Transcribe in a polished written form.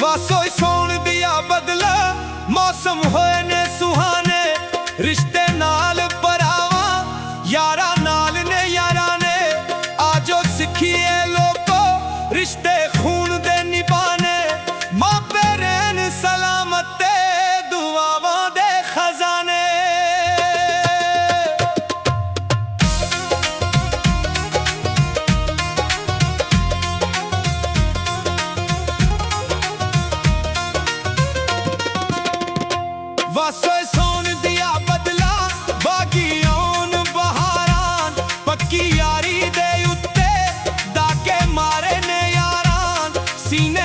ਵਾਸੋਈ ਸੌਣ ਦਿਆ ਬਦਲਾ ਮੌਸਮ ਹੋਏ ਨੇ ਸੁਹਾਨੇ ਰਿਸ਼ਤੇ ਨਾਲ ਭਰਾਵਾਂ ਯਾਰਾਂ ਨਾਲ ਨੇ ਯਾਰਾਂ ਨੇ ਆਜੋ ਸਿੱਖੀਏ ਲੋਕੋ ਰਿਸ਼ਤੇ ਖੂਨ ਦੇ ਨਿਭਾਣੇ ਮਾਪੇ ਰਹਿਣ ਸਲਾਮਤ ਤੇ ਦੁਆਵਾਂ ਦੇ ਖਜ਼ਾਨੇ ਵਾਸੋਏ ਸੌਣ ਦਿਆ ਬਦਲਾ ਬਾਗੀ ਆਉਣ ਬਹਾਰਾਂ ਪੱਕੀ ਯਾਰੀ ਦੇ ਉੱਤੇ ਦਾਕੇ ਮਾਰੇ ਨੇ ਯਾਰਾਂ ਸੀਨੇ